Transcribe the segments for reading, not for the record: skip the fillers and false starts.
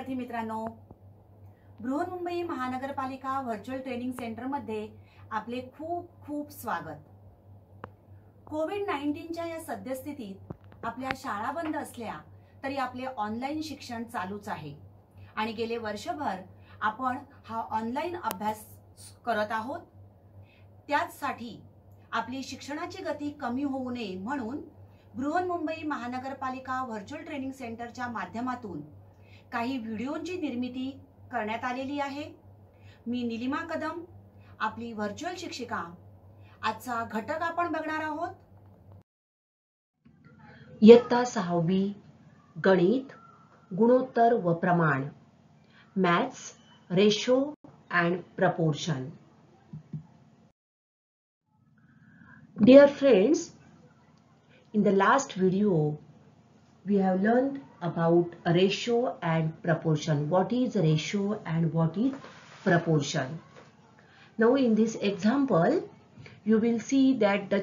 विद्यार्थी मित्रांनो, बृहन्मुंबई महानगरपालिका व्हर्च्युअल ट्रेनिंग सेंटर मध्ये आपले खूप खूप स्वागत। कोविड-19च्या या सद्यस्थितीत आपल्या शाळा बंद असल्या तरी आपले ऑनलाईन शिक्षण चालूच आहे आणि गेले वर्षभर आपण हा ऑनलाईन अभ्यास करत आहोत। त्याचसाठी आपली शिक्षणाची गती कमी होऊ नये म्हणून बृहन्मुंबई महानगरपालिका व्हर्च्युअल ट्रेनिंग सेंटरच्या माध्यमातून काही व्हिडिओंची निर्मिती करण्यात आलेली आहे। मी निलिमा कदम, आपली व्हर्च्युअल शिक्षिका। आजचा घटक आपण बघणार आहोत इयत्ता 6वी गणित, गुणोत्तर व प्रमाण, maths, ratio and proportion. Dear friends, in the last video we have learned about ratio and proportion. What is ratio and what is proportion? Now in this example you will see that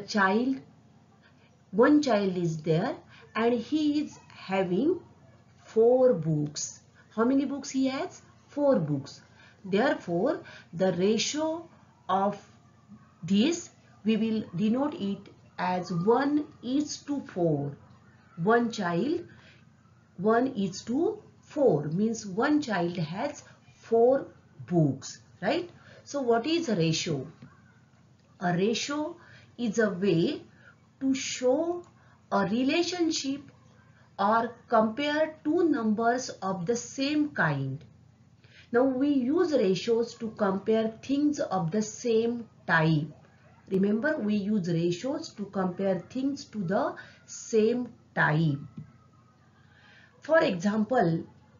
one child is there and he is having 4 books. How many books he has? 4 books. Therefore, the ratio of this we will denote it as 1:4. One child 1:4 means one child has 4 books, right? So what is a ratio? A ratio is a way to show a relationship or compare two numbers of the same kind. Now we use ratios to compare things of the same type. Remember, we use ratios to compare things to the same type. For example,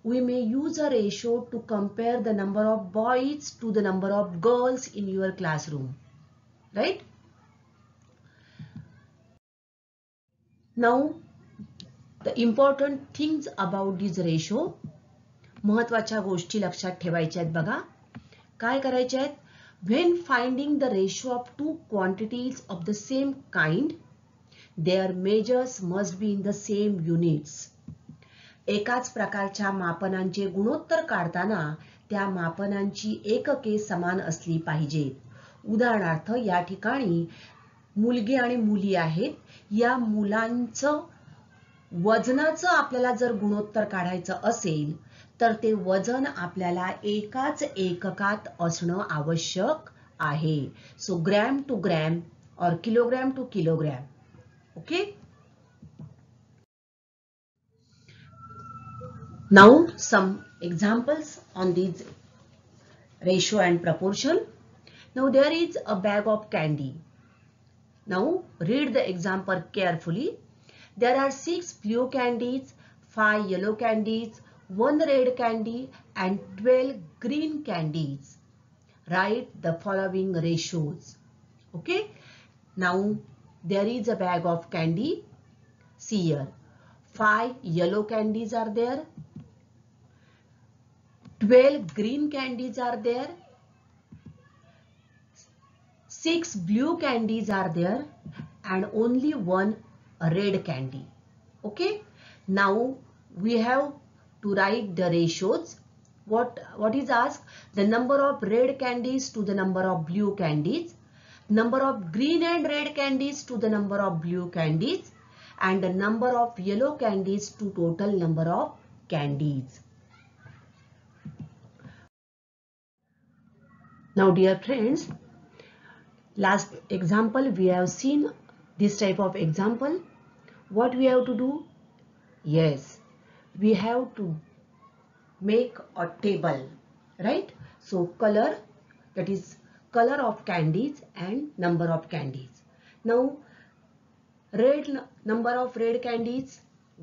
we may use a ratio to compare the number of boys to the number of girls in your classroom, right? Now, the important things about this ratio, महत्वाच्या गोष्टी लक्षात ठेवायच्या आहेत बघा। काय करायचे आहेत? When finding the ratio of two quantities of the same kind, their measures must be in the same units. एकाच प्रकारच्या मापनांचे गुणोत्तर काढताना त्या मापनांची एकके समान असली पाहिजेत। उदाहरणार्थ या ठिकाणी मुलगी आणि मुली आहेत, या मुलांचं वजनाचं आपल्याला जर गुणोत्तर काढायचं असेल तर ते वजन आपल्याला एकाच एककात असणं आवश्यक आहे। सो ग्रॅम टू ग्रॅम और kilogram to kilogram. Okay. Now some examples on this ratio and proportion. Now there is a bag of candy. Now read the example carefully. There are 6 blue candies, 5 yellow candies, 1 red candy and 12 green candies. Write the following ratios. Okay. Now there is a bag of candy. See here. 5 yellow candies are there. 12 green candies are there. 6 blue candies are there and only 1 red candy. Okay. Now we have to write the ratios. What is asked? The number of red candies to the number of blue candies, number of green and red candies to the number of blue candies, and the number of yellow candies to total number of candies. Now dear friends, last example we have seen this type of example. What we have to do? Yes, we have to make a table, right? So color, that is color of candies and number of candies. Now number of red candies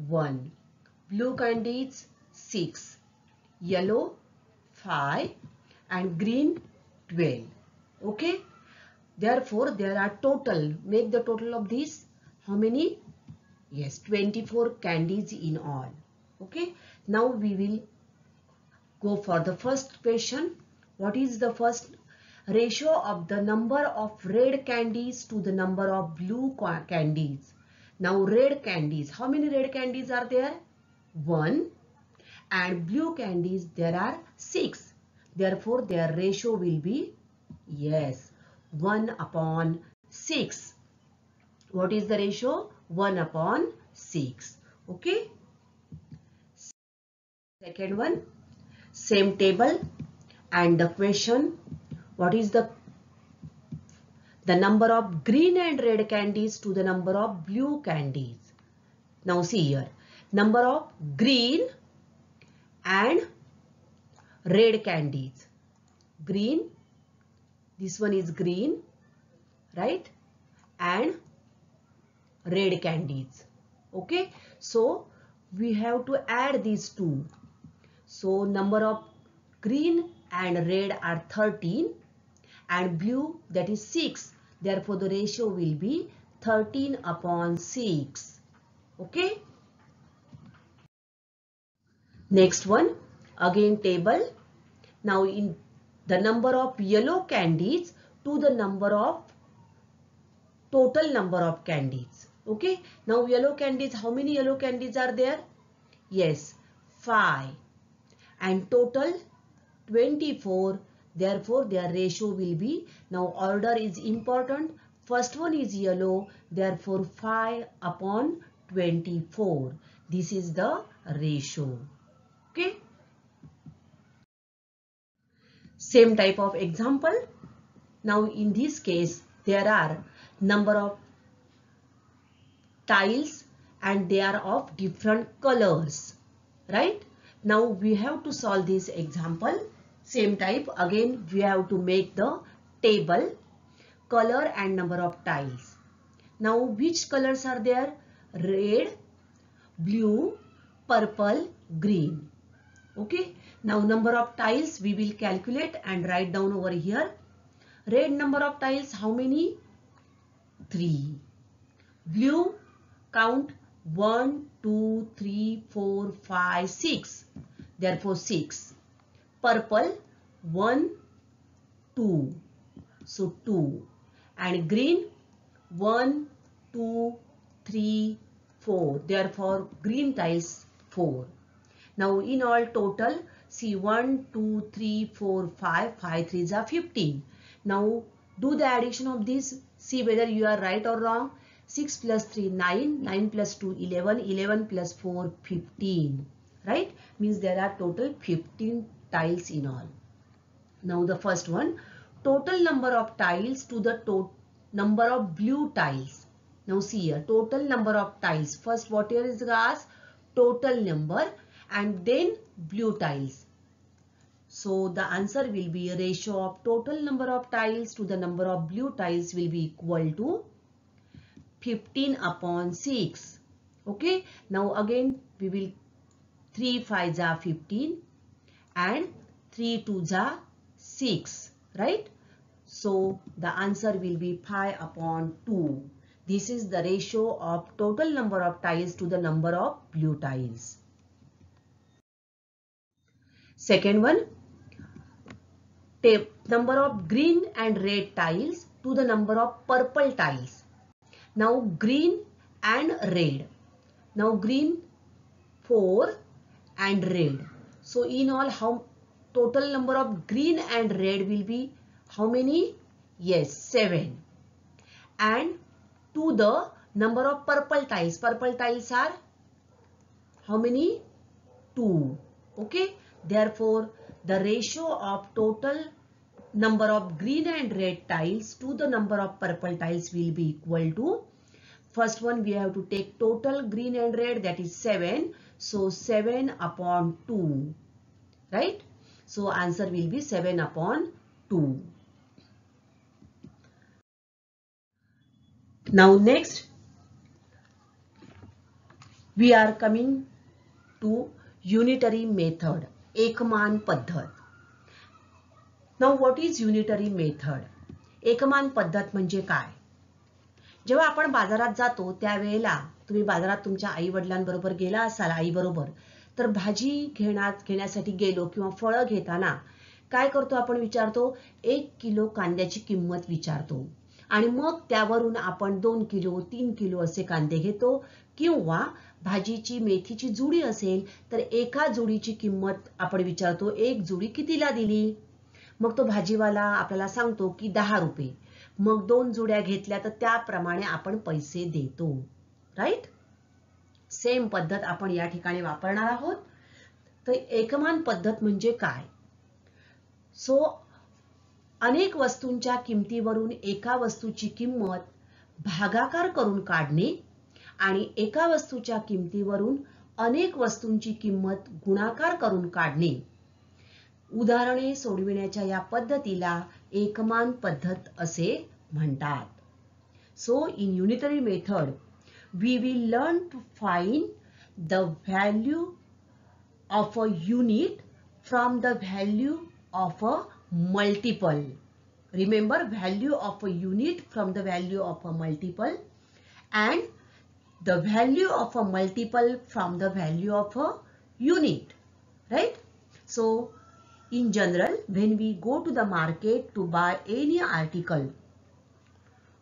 1, blue candies 6, yellow 5 and green 12. Okay. Therefore, there are total, make the total of these. How many? Yes, 24 candies in all. Okay. Now we will go for the first question. What is the first? Ratio of the number of red candies to the number of blue candies. Now red candies. How many red candies are there? 1. and blue candies there are 6. Therefore, their ratio will be, yes, 1/6. What is the ratio? 1/6. Okay. Second one, same table and the question, what is the number of green and red candies to the number of blue candies? Now see here, number of green and red candies. Green, this one is green, right? And red candies. Okay, so we have to add these two. So number of green and red are 13 and blue, that is 6. Therefore, the ratio will be 13/6. Okay. Next one, again table. Now in the number of yellow candies to the number of total number of candies. Okay. Now yellow candies, how many yellow candies are there? Yes, 5. And total 24. Therefore, their ratio will be, now order is important. First one is yellow. Therefore, 5/24. This is the ratio. Okay. Same type of example. Now in this case, there are number of tiles and they are of different colors, right? Now we have to solve this example. Same type, again we have to make the table, color and number of tiles. Now which colors are there? Red, blue, purple, green. Okay. Now number of tiles we will calculate and write down over here. Red number of tiles, how many? 3. Blue, count 1, 2, 3, 4, 5, 6. Therefore 6. Purple, 1, 2. So 2. And green, 1, 2, 3, 4. Therefore green tiles 4. Now in all total, see 1, 2, 3, 4, 5. 5 3s are 15. Now do the addition of this. See whether you are right or wrong. 6 plus 3, 9. 9 plus 2, 11. 11 plus 4, 15. Right? Means there are total 15 tiles in all. Now the first one, total number of tiles to the number of blue tiles. Now see here, total number of tiles. First what here is asked? Total number and then blue tiles. So the answer will be a ratio of total number of tiles to the number of blue tiles will be equal to 15/6. Okay. Now again we will 3 5s are 15 and 3 2s are 6. Right. So the answer will be 5/2. This is the ratio of total number of tiles to the number of blue tiles. Second one, number of green and red tiles to the number of purple tiles. Now green and red. Now green 4 and red. So in all, how total number of green and red will be how many? Yes, 7. And to the number of purple tiles. Purple tiles are how many? 2. Okay. Therefore, the ratio of total number of green and red tiles to the number of purple tiles will be equal to, first one we have to take total green and red, that is 7. So 7/2. Right. So answer will be 7/2. Now next we are coming to unitary method. एकमान पद्धत. Now what is unitary method? एकमान पद्धत म्हणजे काय? जेव्हा आपण बाजारात जातो त्यावेळेला तुम्ही बाजारात तुमच्या आई वडिलांबरोबर गेला असाल, आई बरोबर, तर भाजी घेण्यासाठी गेलो किंवा फळं घेताना काय करतो आपण? विचारतो 1 किलो कांद्याची किंमत विचारतो आणि मग त्यावरून आपण 2 किलो 3 किलो असे कांदे घेतो, किंवा भाजीची मेथीची जुडी असेल तर एका जुडीची किंमत आपण विचारतो, एक जुडी कितीला दिली? मग तो भाजीवाला आपल्याला सांगतो की 10 रुपये. मग 2 जुड्या घेतल्या तर त्याप्रमाणे आपण पैसे देतो. राईट? सेम पद्धत आपण या ठिकाणी वापरणार आहोत. तर एकमान पद्धत म्हणजे काय? सो अनेक वस्तूंच्या किमतीवरून एका वस्तूची किंमत भागाकार करून काढणे आणि एका वस्तूच्या किमतीवरून अनेक वस्तूंची किंमत गुणाकार करून काढणे. उदाहरणे सोडविण्याच्या या पद्धतीला एकमान पद्धत असे म्हणतात. So in unitary method, we will learn to find the value of a unit from the value of a multiple. Remember, value of a unit from the value of a multiple, and the value of a multiple from the value of a unit. Right? So in general, when we go to the market to buy any article,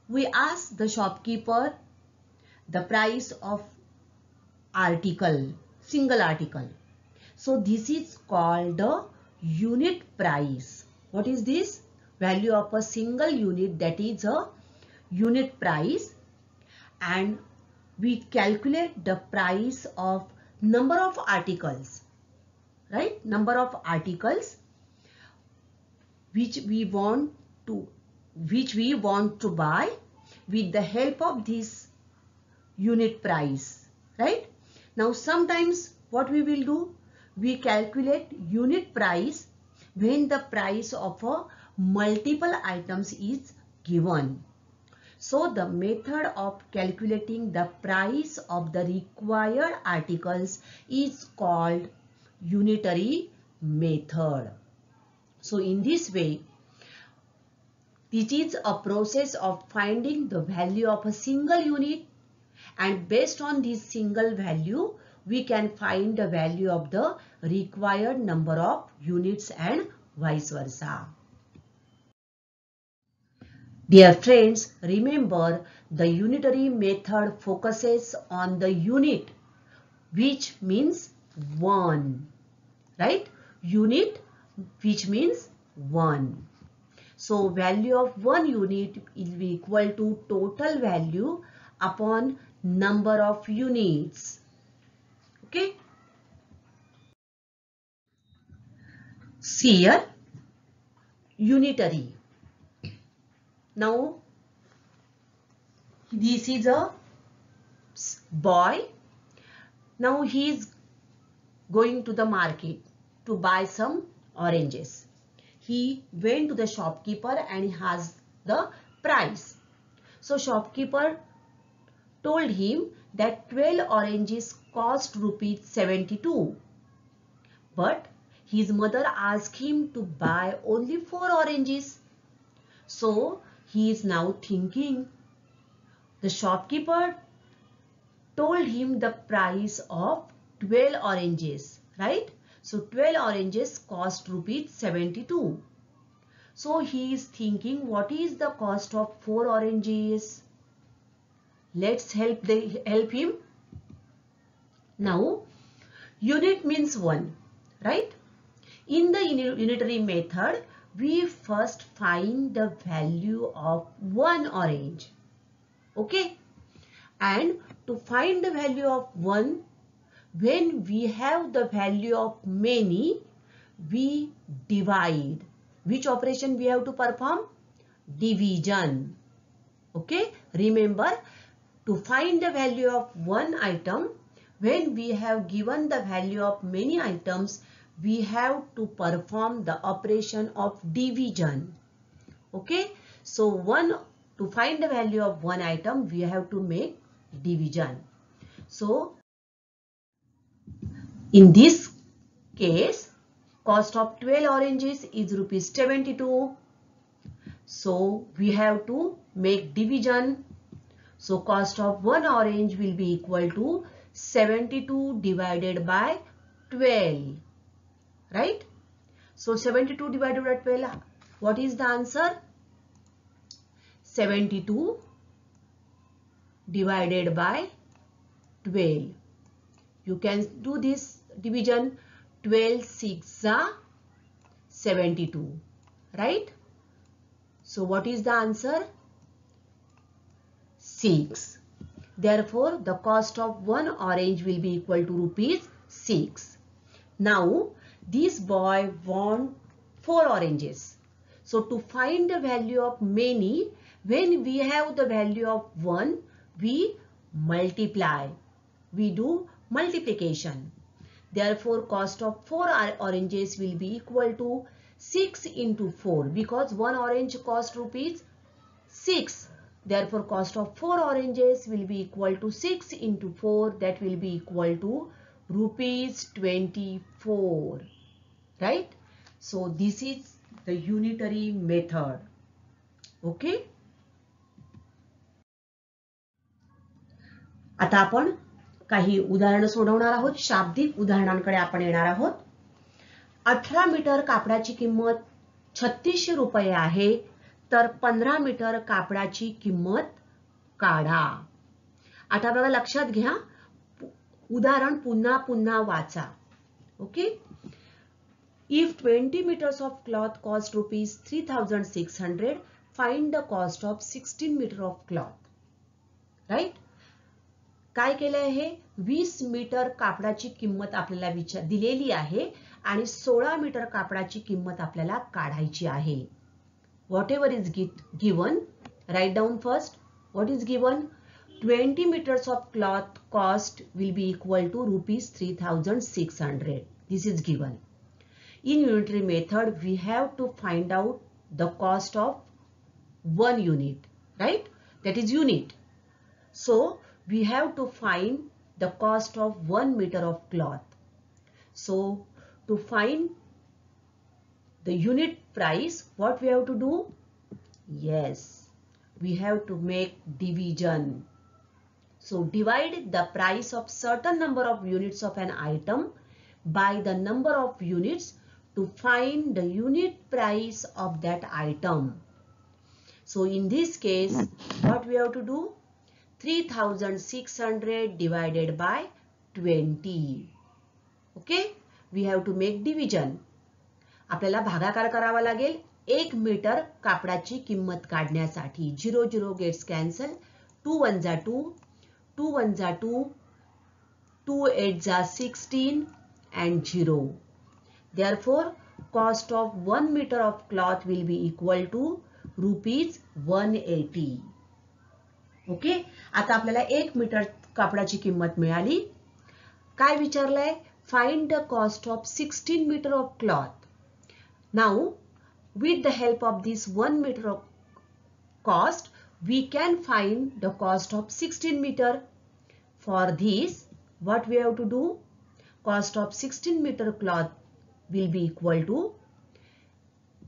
we ask the shopkeeper the price of article, single article. So this is called the unit price. What is this? Value of a single unit, that is a unit price. And we calculate the price of number of articles, right? Number of articles which we want to buy with the help of this unit price, right? Now sometimes what we will do, we calculate unit price when the price of a multiple items is given. So the method of calculating the price of the required articles is called unitary method. So in this way, it is a process of finding the value of a single unit, and based on this single value, we can find the value of the required number of units and vice versa. Dear friends, remember the unitary method focuses on the unit, which means one, right? Unit, which means one. So value of one unit will be equal to total value upon number of units. Okay. See here, unitary. Now this is a boy. Now he is going to the market to buy some oranges. He went to the shopkeeper and he has the price. So shopkeeper told him that 12 oranges cost rupees 72. But his mother asked him to buy only 4 oranges. So he is now thinking, the shopkeeper told him the price of 12 oranges, right? So 12 oranges cost rupees 72. So he is thinking, what is the cost of 4 oranges? Let's help him. Now, unit means 1, right? In the unitary method, we first find the value of 1 orange. Okay? And to find the value of 1, when we have the value of many, we divide. Which operation we have to perform? Division. Okay? Remember, to find the value of one item, when we have given the value of many items, we have to perform the operation of division. Okay? So to find the value of one item, we have to make division. So in this case, cost of 12 oranges is rupees 72. So we have to make division. So cost of 1 orange will be equal to 72 divided by 12. Right? So 72 divided by 12, what is the answer? 72 divided by 12. You can do this division. 12 6 are 72, right? So what is the answer? 6. Therefore, the cost of one orange will be equal to rupees 6. Now, this boy want 4 oranges. So, to find the value of many, when we have the value of 1, we multiply. We do multiplication. Therefore, cost of 4 oranges will be equal to 6 into 4, because 1 orange cost rupees 6. Therefore, cost of 4 oranges will be equal to 6 into 4. That will be equal to rupees 24. Right? So, this is the unitary method. Okay? आता आपण काही उदाहरण सोडवणार आहोत. शाब्दिक उदाहरणांकडे आपण येणार आहोत. 18 मीटर कापडाची किंमत 3600 रुपये आहे, तर 15 मीटर कापडाची किंमत काढा. आता बघा, लक्षात घ्या, उदाहरण पुन्हा पुन्हा वाचा. Okay. If 20 meters of cloth cost rupees 3600, find the cost of 16 meter of cloth. Right? काय केलंय हे? 20 मीटर कापडाची किंमत आपल्याला दिलेली आहे आणि 16 मीटर कापडाची किंमत आपल्याला काढायची आहे. Whatever is given, write down first. What is given? 20 meters of cloth cost will be equal to rupees 3600. This is given. In unitary method, we have to find out the cost of 1 unit, right? That is unit. So, we have to find the cost of 1 meter of cloth. So, to find the unit price, what we have to do? Yes, we have to make division. So, divide the price of certain number of units of an item by the number of units to find the unit price of that item. So, in this case, what we have to do? 3600 divided by 20. Okay, we have to make division. आपल्याला भागाकार करावा लागेल 1 metre कापडाची किंमत काढण्यासाठी. 0 0 gets cancel. 2 1 जा 2, 2 1 जा 2, 2 8 जा 16 and 0. Therefore, cost of 1 meter of cloth will be equal to rupees 180. Okay. आता आपल्याला 1 मीटर कापडाची किंमत मिळाली. काय विचारलंय? Find the cost of 16 metre of cloth. Now, with the help of this 1 meter of cost, we can find the cost of 16 meter. For this, what we have to do? Cost of 16 meter cloth will be equal to,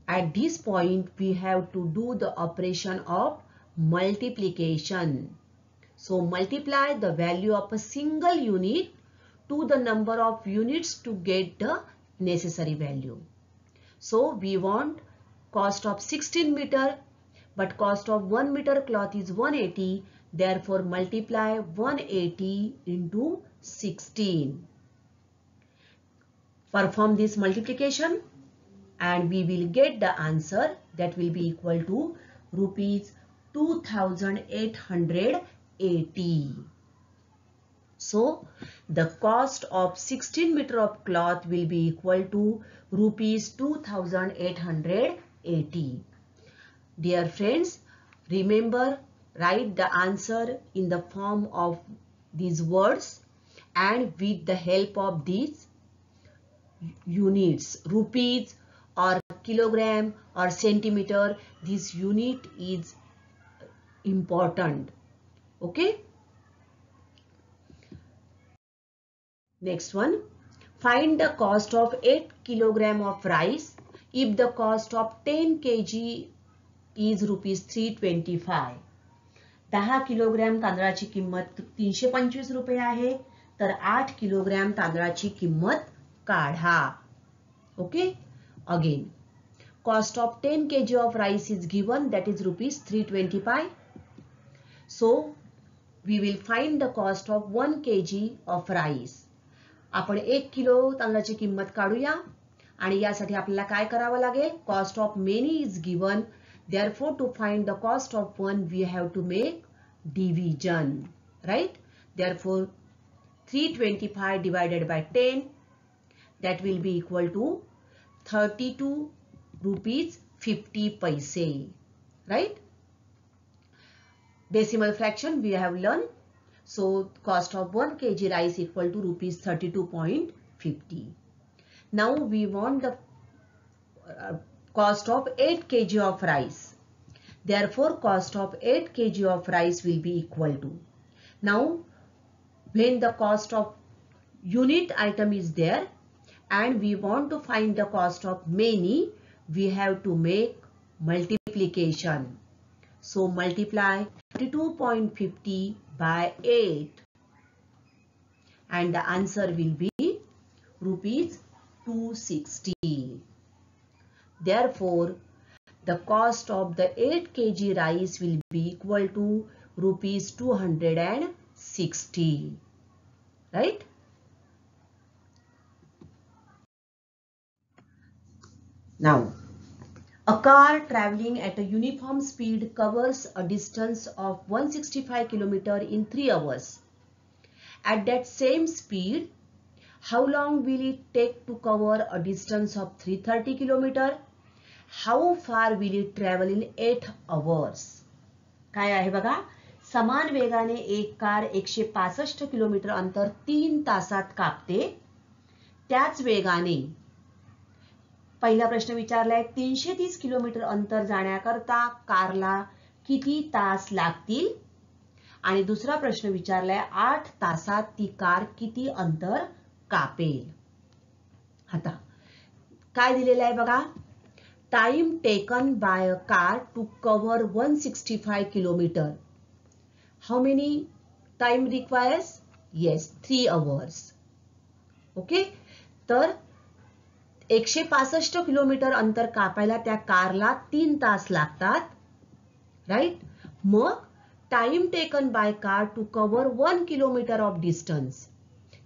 at this point, we have to do the operation of multiplication. So, multiply the value of a single unit to the number of units to get the necessary value. So, we want cost of 16 meter, but cost of 1 meter cloth is 180. Therefore, multiply 180 into 16. Perform this multiplication and we will get the answer that will be equal to rupees 2880. So, the cost of 16 meter of cloth will be equal to rupees 2880. Dear friends, remember, write the answer in the form of these words and with the help of these units, rupees or kilogram or centimeter. This unit is important. Okay. Next one, find the cost of 8 kilogram of rice if the cost of 10 kg is rupees 325. 10 kilogram तांदळाची किंमत 325 रुपये आहे, तर 8 kilogram तांदळाची किंमत काढा. Okay. Again, cost of 10 kg of rice is given, that is rupees 325. So we will find the cost of 1 kg of rice. आपण 1 kilo तांदळाची किंमत काढूया आणि यासाठी आपल्याला काय करावं लागेल? Cost of many is given. Therefore, to find the cost of one, we have to make division, right? Therefore, 325 divided by 10, that will be equal to 32 rupees 50 paise, right? Decimal fraction we have learned. So, cost of 1 kg rice equal to rupees 32.50. Now, we want the cost of 8 kg of rice. Therefore, cost of 8 kg of rice will be equal to. Now, when the cost of unit item is there and we want to find the cost of many, we have to make multiplication. So, multiply 32.50 by 8 and the answer will be rupees 260. Therefore, the cost of the 8 kg rice will be equal to rupees 260, right? Now, a car traveling at a uniform speed covers a distance of 165 km in 3 hours. At that same speed, how long will it take to cover a distance of 330 km? How far will it travel in 8 hours? काय आहे बघा, समान वेगाने एक car 165 kilometre अंतर 3 तासात कापते. त्याच वेगाने पहिला प्रश्न विचारलाय 330 किलोमीटर अंतर जाण्याकरता कारला किती तास लागतील आणि दुसरा प्रश्न विचारलाय 8 तासात ती कार किती अंतर कापेल. आता काय दिलेलं आहे बघा, time taken by a car to cover 165 kilometer. How many time requires? Yes, 3 hours. Okay. तर 165 किलोमीटर अंतर कापायला त्या कारला 3 तास लागतात, राईट? मग time taken by car to cover 1 kilometre of distance,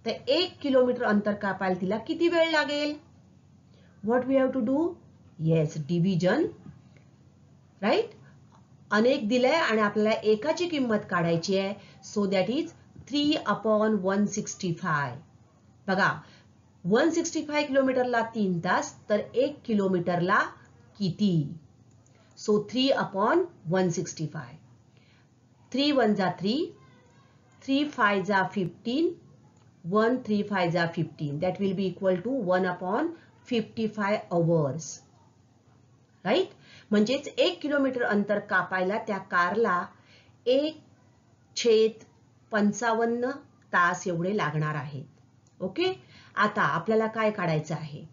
तर 1 किलोमीटर अंतर कापायला तिला किती वेळ लागेल? What we have to do? Yes, division, right? अनेक दिलंय आणि आपल्याला एकाची किंमत काढायची आहे. So that is 3/165. बघा, 165 किलोमीटरला 3 तास, तर 1 किलोमीटरला किती? सो 3/165. 3 1 जा 3, 3 5 जा 15, 1 3 5 जा 15. That will be equal to 1/55 hours. Right? म्हणजेच 1 किलोमीटर अंतर कापायला त्या कारला 1/55 तास एवढे लागणार आहेत. ओके. आता आपल्याला काय काढायचं आहे?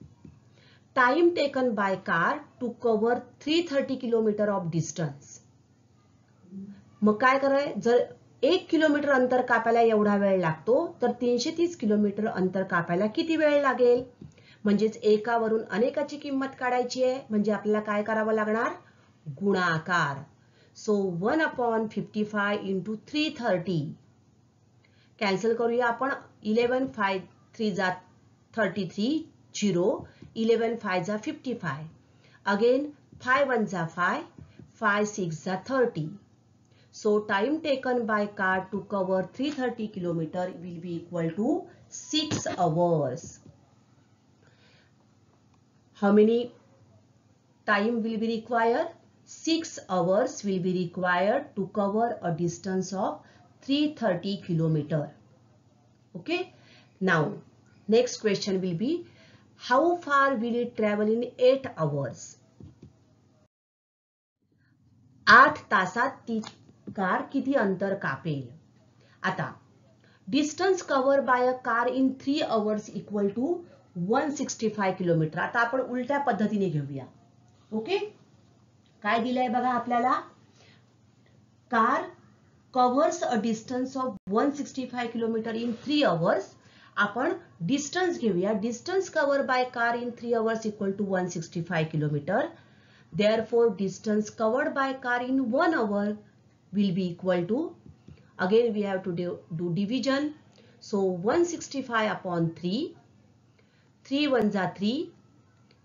Time taken by car to cover 330 kilometre of distance. मग काय कराय, जर 1 किलोमीटर अंतर कापायला एवढा वेळ लागतो, तर 330 किलोमीटर अंतर कापायला किती वेळ लागेल? म्हणजेच एकावरून अनेकाची किंमत काढायची आहे, म्हणजे आपल्याला काय करावं लागणार? गुणाकार. सो 1/55 इंटू 330. कॅन्सल करूया आपण. 11 5 3 जा 33, 0. 11 5 जा 55. अगेन 5 1 जा 5, 5 6 जा 30. So time taken by car to cover 330 kilometer will be equal to 6 hours. How many time will be required? 6 hours will be required to cover a distance of 330 kilometer. Okay. Now, next question will be, how far will it travel in 8 hours? 8 तासात ती car किती अंतर कापेल? आता distance cover by a car in 3 hours equal to 165 kilometre. आता आपण उलट्या पद्धतीने घेऊया. ओके. काय दिलंय बघा आपल्याला? Car covers a distance of 165 kilometre in 3 hours. आपण डिस्टन्स घेऊया. Distance cover by car in 3 hours equal to 165 kilometre. Therefore, distance covered by car in 1 hour will be equal to, again we have to do division. So 165 upon 3, 3 1s are 3,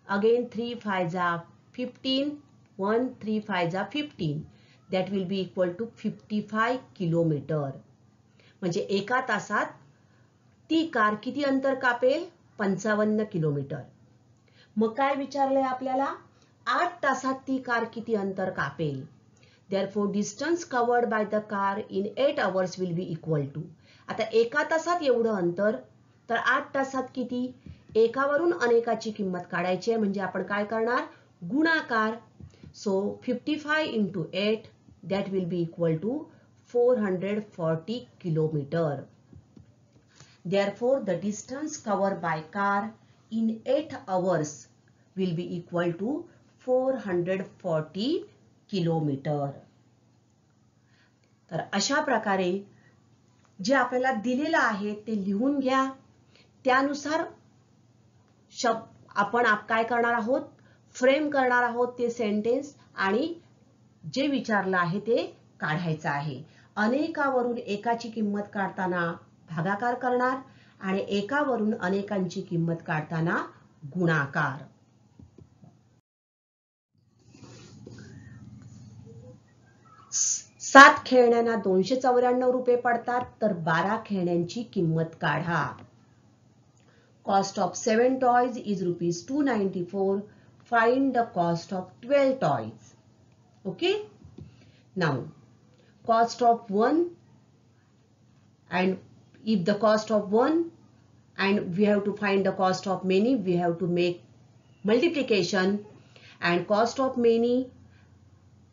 again 3 5s are 15, 1 3 5s are 15, that will be equal to 55 kilometre. म्हणजे एका तासात ती car किती अंतर कापेल? 55 kilometre. मग काय विचारलंय आपल्याला? 8 तासात ती कार किती अंतर कापेल? Therefore, distance covered by the car in 8 hours will be equal to. आता एका तासात एवढं अंतर, तर 8 तासात किती? एकावरून अनेकाची किंमत काढायची आहे, म्हणजे आपण काय करणार? गुणाकार. So 55 into 8, that will be equal to 440 kilometer. Therefore, the distance covered by car in 8 hours will be equal to 440 kilometre. तर अशा प्रकारे जे आपल्याला दिलेलं आहे ते लिहून घ्या. त्यानुसार आपण काय करणार आहोत? फ्रेम करणार आहोत ते सेंटेन्स, आणि जे विचारलं आहे ते काढायचं आहे. अनेकावरून एकाची किंमत काढताना भागाकार करणार आणि एकावरून अनेकांची किंमत काढताना गुणाकार. 7 खेळण्यांना 294 रुपये पडतात, तर 12 खेळण्यांची किंमत काढा. Cost of 7 toys is rupees 294. Find the cost of 12 toys. Okay? Now, cost of 1, and if the cost of 1 and we have to find the cost of many, we have to make multiplication, and cost of many,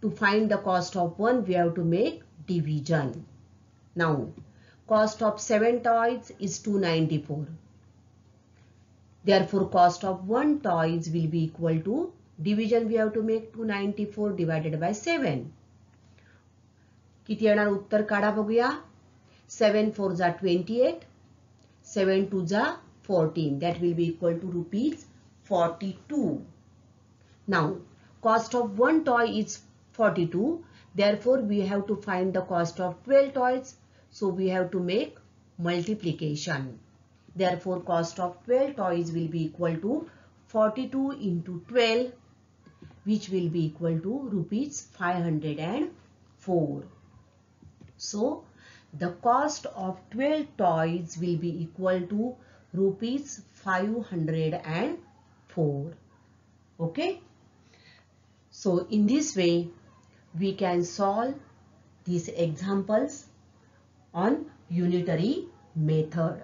to find the cost of 1, we have to make division. Now, cost of 7 toys is 294. Therefore, cost of 1 toys will be equal to, division we have to make 294 divided by 7. किती येणार? उत्तर काढा बघूया. 7 4s are 28. 7 2s are 14. That will be equal to rupees 42. Now, cost of 1 toy is 42. Therefore, we have to find the cost of 12 toys. So, we have to make multiplication. Therefore, cost of 12 toys will be equal to 42 into 12, which will be equal to rupees 504. So, the cost of 12 toys will be equal to rupees 504. Okay? So, in this way, we can solve these examples on unitary method.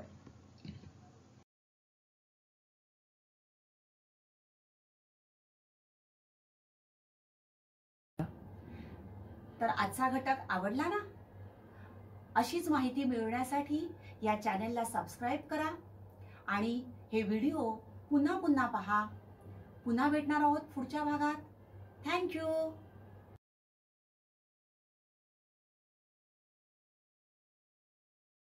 तर आजचा घटक आवडला ना? अशीच माहिती मिळवण्यासाठी या चॅनलला सबस्क्राईब करा आणि हे व्हिडिओ पुन्हा पुन्हा पहा. पुन्हा भेटणार आहोत पुढच्या भागात. Thank you.